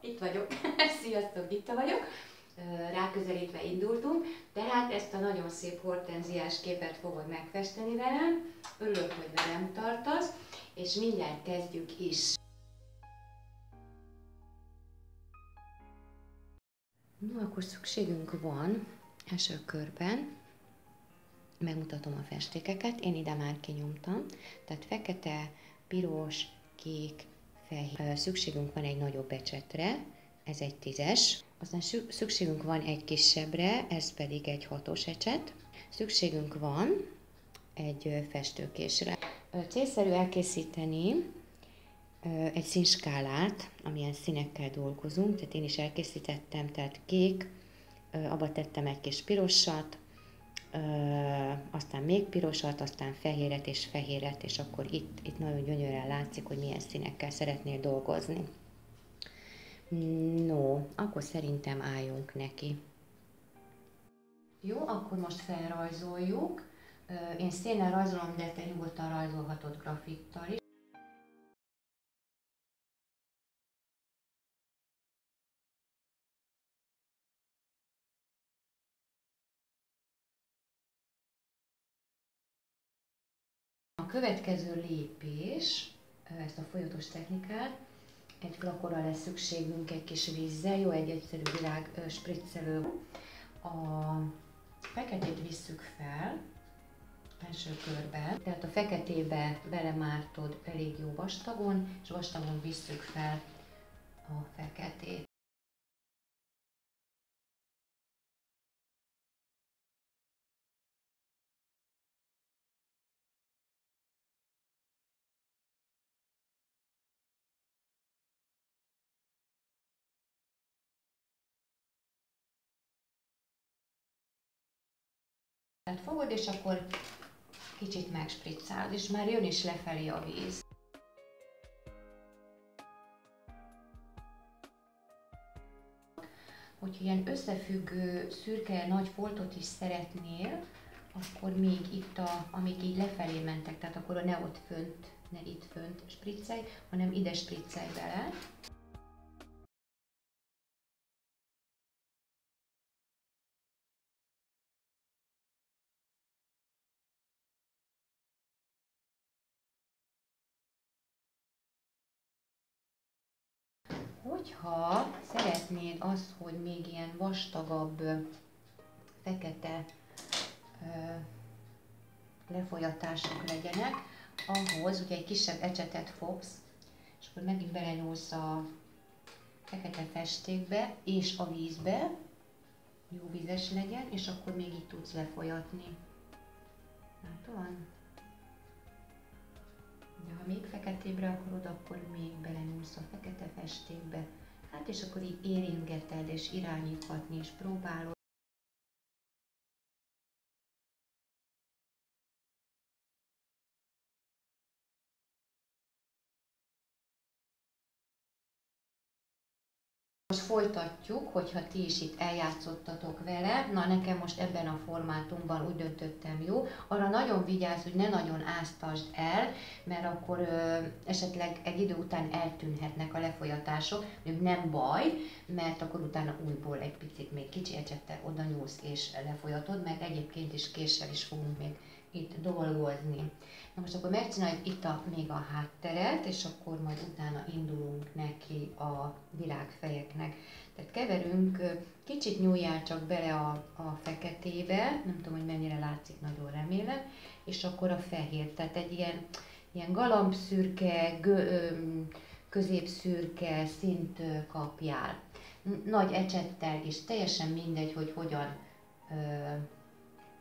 Itt vagyok. Sziasztok, Gitta vagyok. Ráközelítve indultunk, tehát ezt a nagyon szép hortenziás képet fogod megfesteni velem. Örülök, hogy velem tartasz, és mindjárt kezdjük is. No, akkor szükségünk van első körben, megmutatom a festékeket, én ide már kinyomtam, tehát fekete, piros, kék, fehér. Szükségünk van egy nagyobb ecsetre, ez egy 10-es, aztán szükségünk van egy kisebbre, ez pedig egy 6-os ecset. Szükségünk van egy festőkésre. Célszerű elkészíteni egy színskálát, amilyen színekkel dolgozunk, tehát én is elkészítettem, tehát kék, abba tettem egy kis pirosat, aztán még pirosat, aztán fehéret és fehéret, és akkor itt nagyon gyönyörűen látszik, hogy milyen színekkel szeretnél dolgozni. No, akkor szerintem álljunk neki. Jó, akkor most felrajzoljuk. Én szénnel rajzolom, de te nyugodtan rajzolhatod grafittal is. A következő lépés, ezt a folyatos technikát, egy flakonra lesz szükségünk egy kis vízzel, jó, egy egyszerű világ spriccelő. A feketét visszük fel első körben, tehát a feketébe belemártod elég jó vastagon, és vastagon visszük fel a feketét. Tehát fogod, és akkor kicsit megspriccálod, és már jön is lefelé a víz. Hogyha ilyen összefüggő, szürke, nagy foltot is szeretnél, akkor még itt, amíg így lefelé mentek, tehát akkor ne ott fönt, ne itt fönt spriccelj, hanem ide spriccelj bele. Hogyha szeretnéd azt, hogy még ilyen vastagabb, fekete lefolyatások legyenek, ahhoz ugye egy kisebb ecsetet fogsz, és akkor megint belenyúlsz a fekete festékbe és a vízbe, jó vízes legyen, és akkor még így tudsz lefolyatni. Látod? De ha még feketébre akarod, akkor még belenyúlsz a fekete festékbe. Hát és akkor így érintgeted és irányíthatni és próbálod. Most folytatjuk, hogyha ti is itt eljátszottatok vele. Na, nekem most ebben a formátumban úgy döntöttem, jó. Arra nagyon vigyázz, hogy ne nagyon áztasd el, mert akkor esetleg egy idő után eltűnhetnek a lefolyatások. Nem baj, mert akkor utána újból egy picit még kicsi ecsettel oda nyúlsz és lefolyatod, meg egyébként is késsel is fogunk még itt dolgozni. Na most akkor megcsináljuk itt még a hátteret, és akkor majd utána indulunk neki a virágfejeknek. Tehát keverünk, kicsit nyúljál csak bele a feketébe, nem tudom, hogy mennyire látszik, nagyon remélem, és akkor a fehér, tehát egy ilyen galambszürke, középszürke szint kapjál. Nagy ecsettel is, teljesen mindegy, hogy hogyan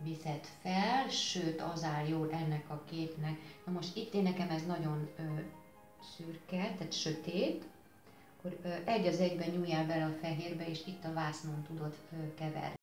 viszed fel, sőt az áll jól ennek a képnek. Na most itt nekem ez nagyon szürke, tehát sötét, akkor egy az egyben nyúljál bele a fehérbe, és itt a vásznon tudod keverni.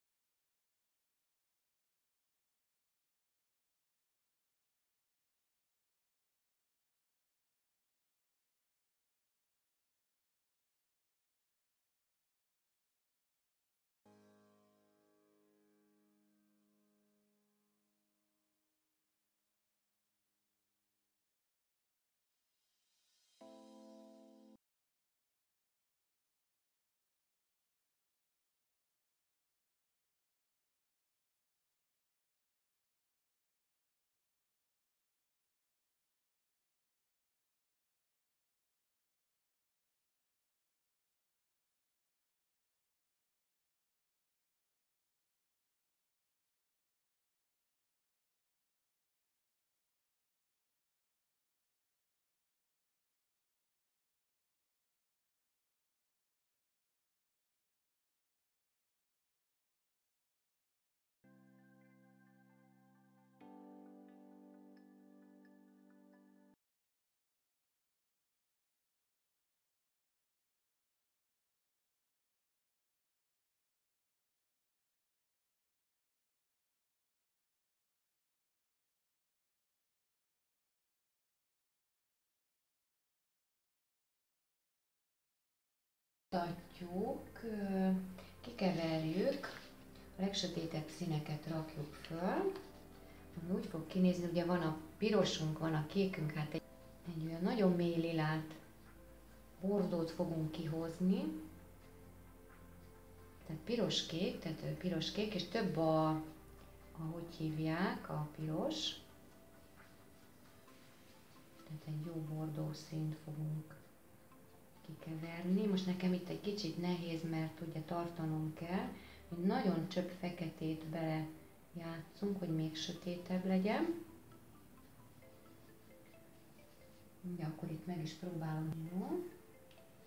Mutatjuk, kikeverjük, a legsötétebb színeket rakjuk föl, ami úgy fog kinézni, ugye van a pirosunk, van a kékünk, hát egy olyan nagyon mély lilát, bordót fogunk kihozni, tehát piros-kék, és több ahogy hívják, a piros, tehát egy jó bordó színt fogunk kikeverni. Most nekem itt egy kicsit nehéz, mert ugye tartanom kell, hogy nagyon csöpp feketét bele játszunk, hogy még sötétebb legyen. Ugye akkor itt meg is próbálom, jó?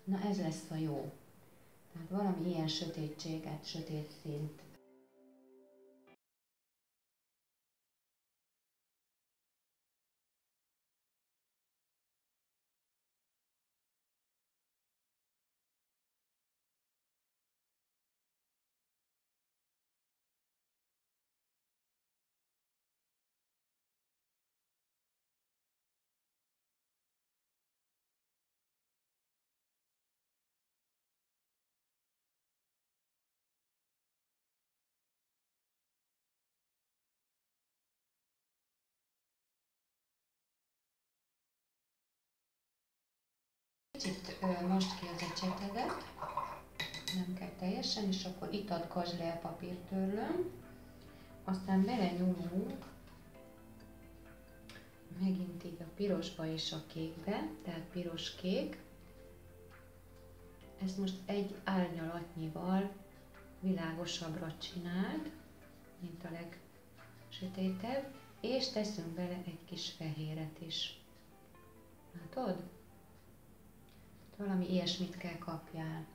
Na ez lesz a jó. Tehát valami ilyen sötétséget, sötét színt. Kicsit most ki az ecsetedet, nem kell teljesen, és akkor itt adkasd le a papírtörlőm. Aztán belenyúlunk megint így a pirosba és a kékbe, tehát piros-kék. Ezt most egy árnyalatnyival világosabbra csináld, mint a legsötétebb, és teszünk bele egy kis fehéret is. Látod? Valami ilyesmit kell kapjál.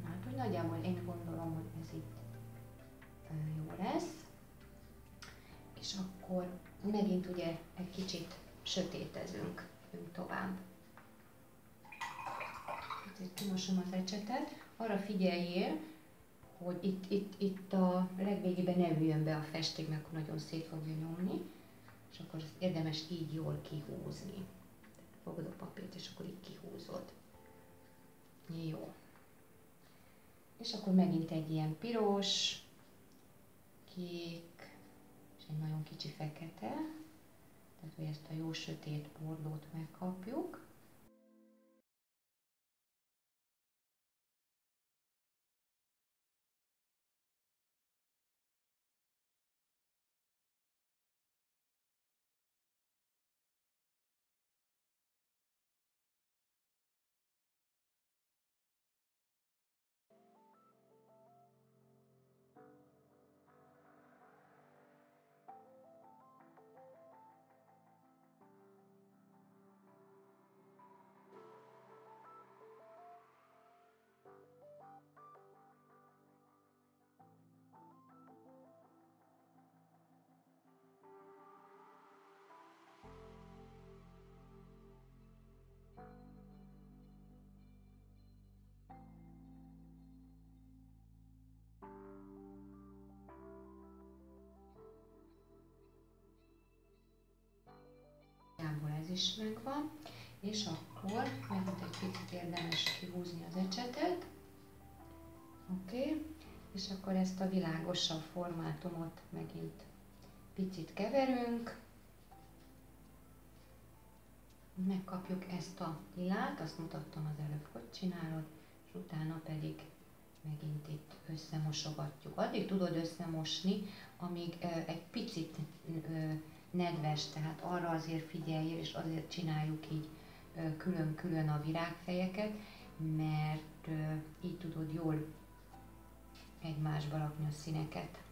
Hát, hogy nagyjából én gondolom, hogy ez itt jó lesz. És akkor megint ugye egy kicsit sötétezünk tovább. Itt kimosom az ecsetet. Arra figyeljél, hogy itt a legvégében ne üljön be a festék, mert akkor nagyon szét fogja nyomni. És akkor ezt érdemes így jól kihúzni. Fogod a papírt, és akkor így kihúzod. Jó. És akkor megint egy ilyen piros, kék, és egy nagyon kicsi fekete. Tehát, hogy ezt a jó sötét bordót megkapjuk. Ez is megvan, és akkor megint egy picit érdemes kihúzni az ecsetet. Oké, és akkor ezt a világosabb formátumot megint Picit keverünk, megkapjuk ezt a lilát, azt mutattam az előbb, hogy csinálod, és utána pedig megint itt összemosogatjuk. Addig tudod összemosni, amíg egy picit nedves, tehát arra azért figyeljél, és azért csináljuk így külön-külön a virágfejeket, mert így tudod jól egymásba rakni a színeket.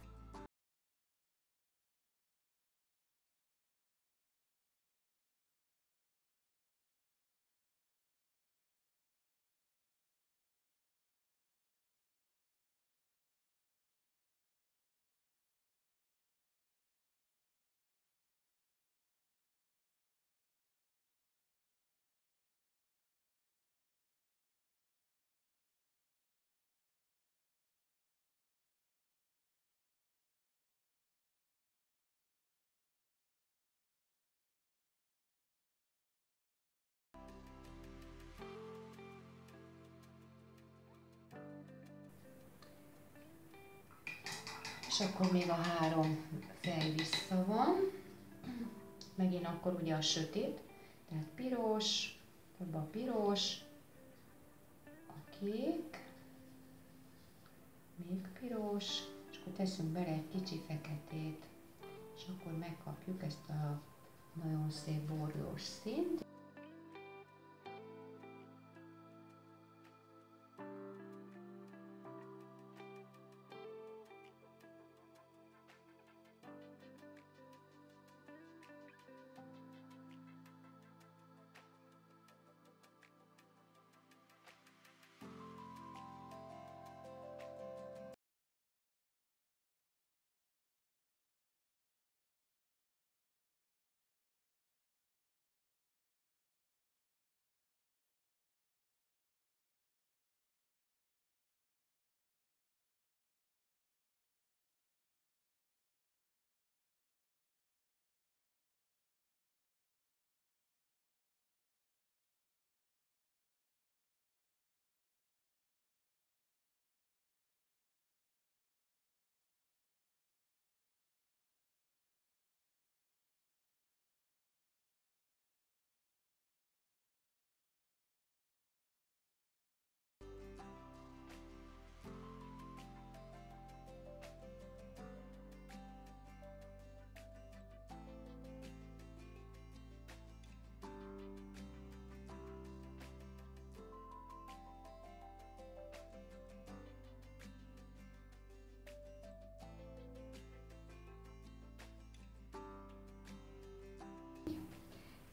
És akkor még a 3 fej vissza van. Megint akkor ugye a sötét, tehát piros, abba a piros, a kék, még piros, és akkor teszünk bele egy kicsi feketét, és akkor megkapjuk ezt a nagyon szép borjós színt.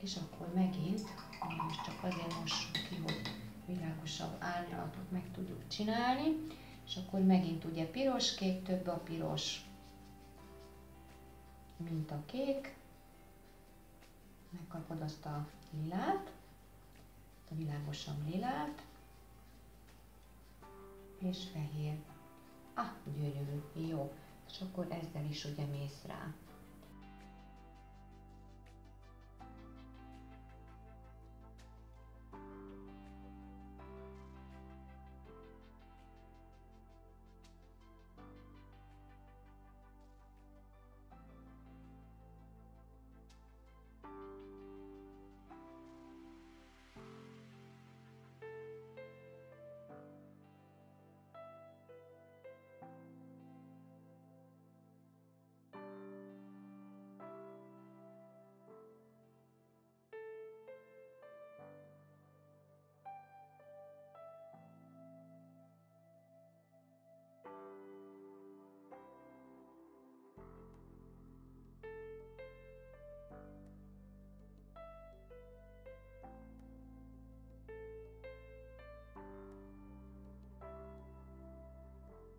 És akkor megint, most csak azért mossuk ki, hogy világosabb árnyalatot meg tudjuk csinálni, és akkor megint ugye piros-kék, több a piros, mint a kék. Megkapod azt a lilát, a világosabb lilát, és fehér. Gyönyörű, jó. És akkor ezzel is ugye mész rá.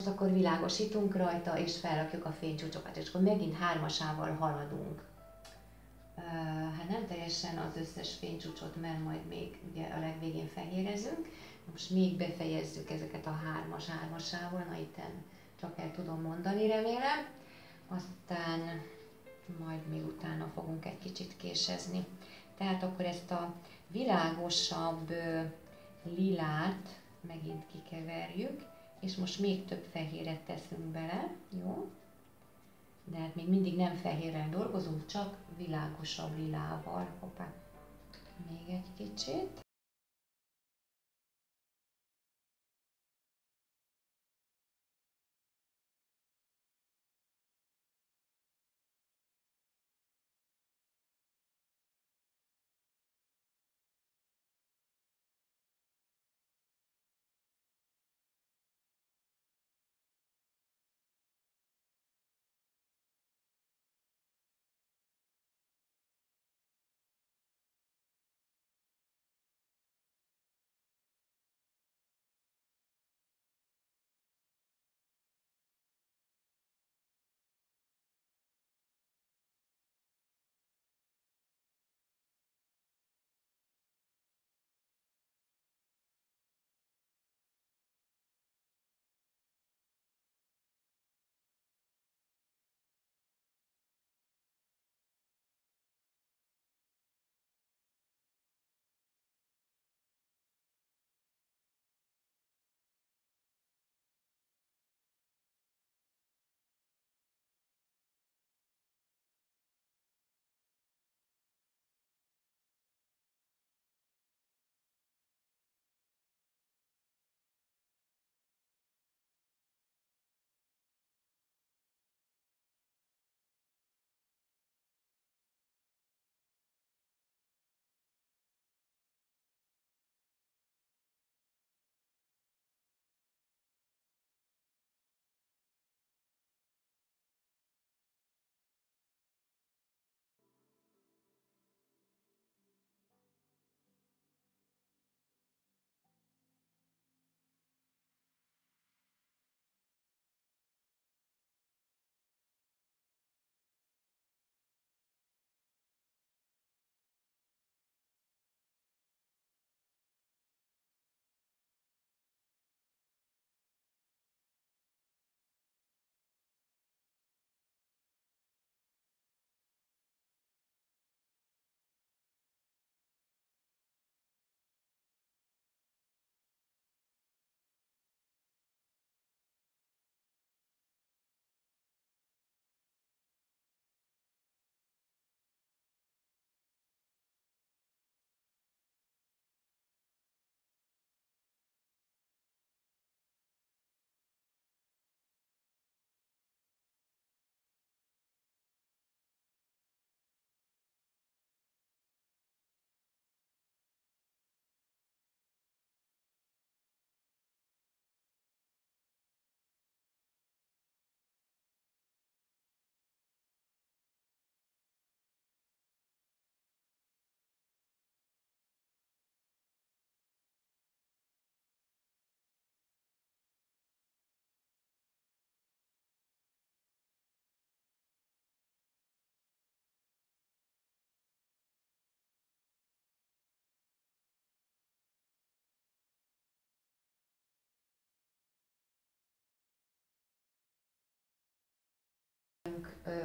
Akkor világosítunk rajta, és felrakjuk a fénycsúcsokat, és akkor megint 3-asával haladunk. Hát nem teljesen az összes fénycsúcsot, mert majd még ugye a legvégén fehérezünk. Most még befejezzük ezeket a 3-asával, na itten csak el tudom mondani, remélem. Aztán majd még utána fogunk egy kicsit késezni. Tehát akkor ezt a világosabb lilát megint kikeverjük, és most még több fehéret teszünk bele, jó? de hát még mindig nem fehérrel dolgozunk, csak világosabb lilával. Hoppá, még egy kicsit.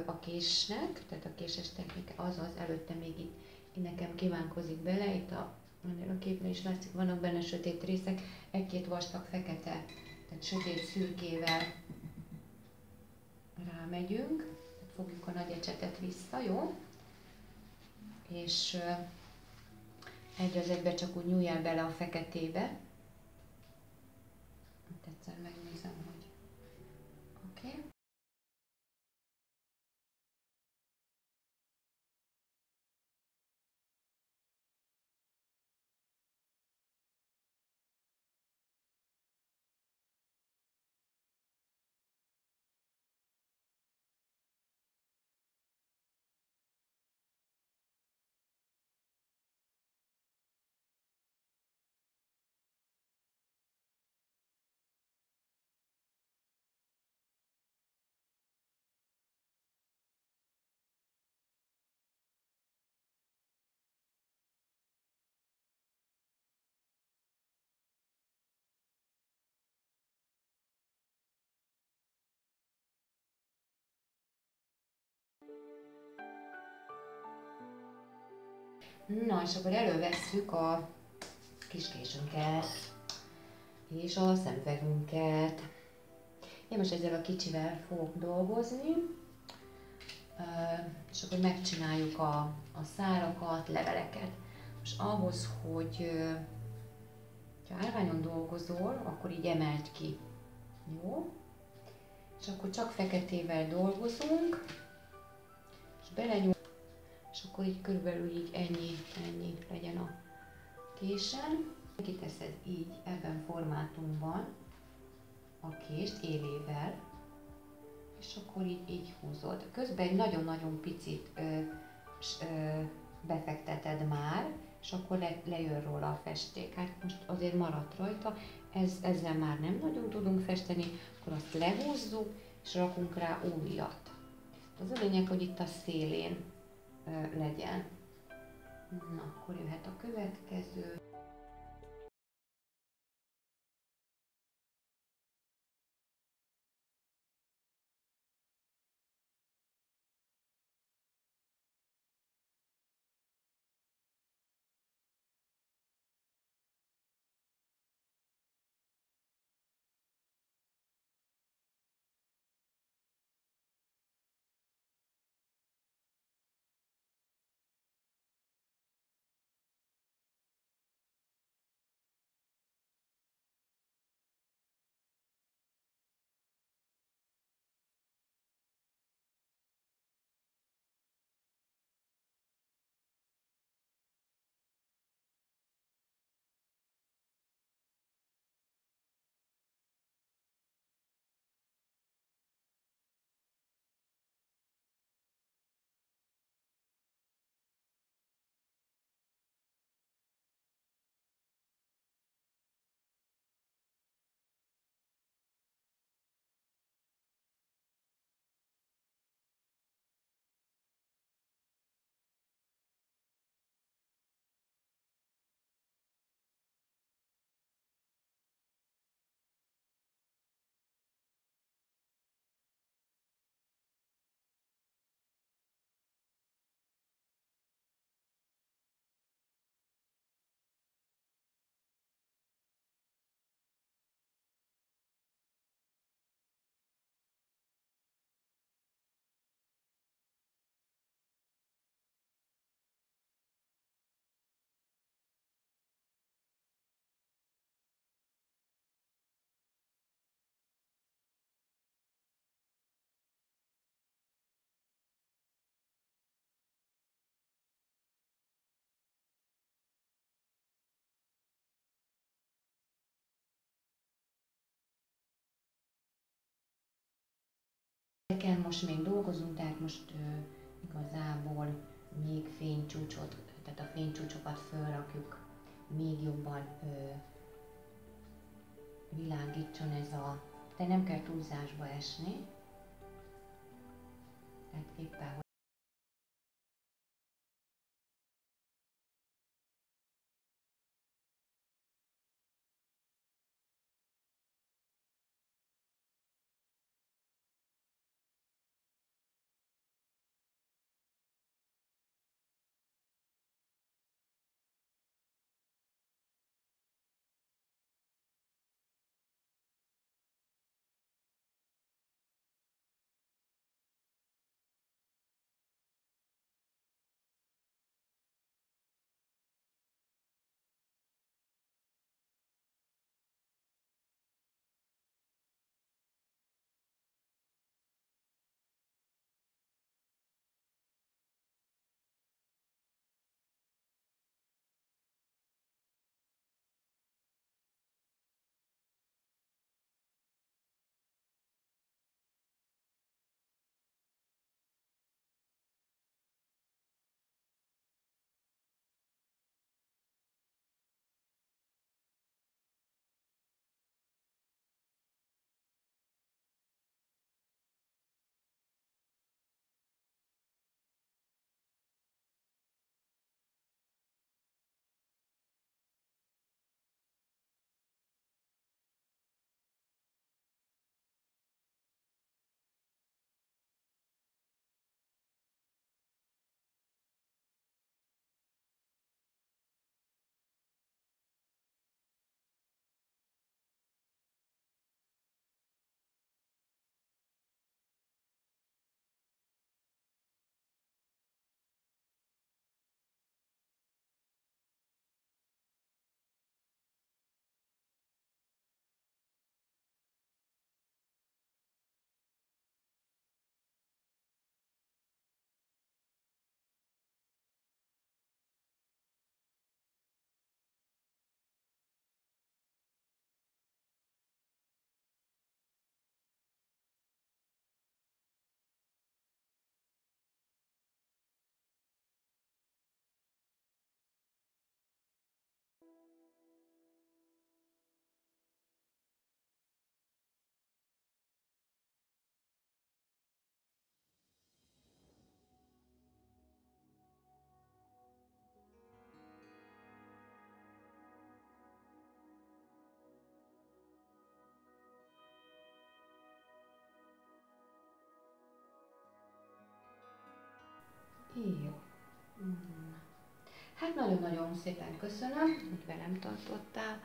A késnek, tehát a késes technika, azaz előtte még itt nekem kívánkozik bele, itt a képen is látszik, vannak benne sötét részek, egy-két vastag fekete, tehát sötét szürkével rámegyünk, tehát fogjuk a nagy ecsetet vissza, jó? És egy az egybe csak úgy nyúljál bele a feketébe. Egyszer megnézem, hogy oké. Okay. Na, és akkor elővesszük a kis késünket és a szemüvegünket. Én most ezzel a kicsivel fogok dolgozni, és akkor megcsináljuk a szálakat, leveleket. Most ahhoz, hogy ha árványon dolgozol, akkor így emeld ki. Jó? És akkor csak feketével dolgozunk, és belenyúl, és akkor így körülbelül így ennyi legyen a késen. Kiteszed így ebben formátumban a kést élével, és akkor így húzod. Közben egy nagyon-nagyon picit befekteted már, és akkor lejön róla a festék. Hát most azért maradt rajta, ezzel már nem nagyon tudunk festeni, akkor azt lehúzzuk, és rakunk rá újat. Az a lényeg, hogy itt a szélén legyen. Na, akkor jöhet a következő. Ezekkel most még dolgozunk, tehát most igazából még fénycsúcsot, tehát a fénycsúcsokat fölrakjuk, még jobban világítson ez de nem kell túlzásba esni, tehát éppen Jó. Hát nagyon-nagyon szépen köszönöm, hogy velem tartottál.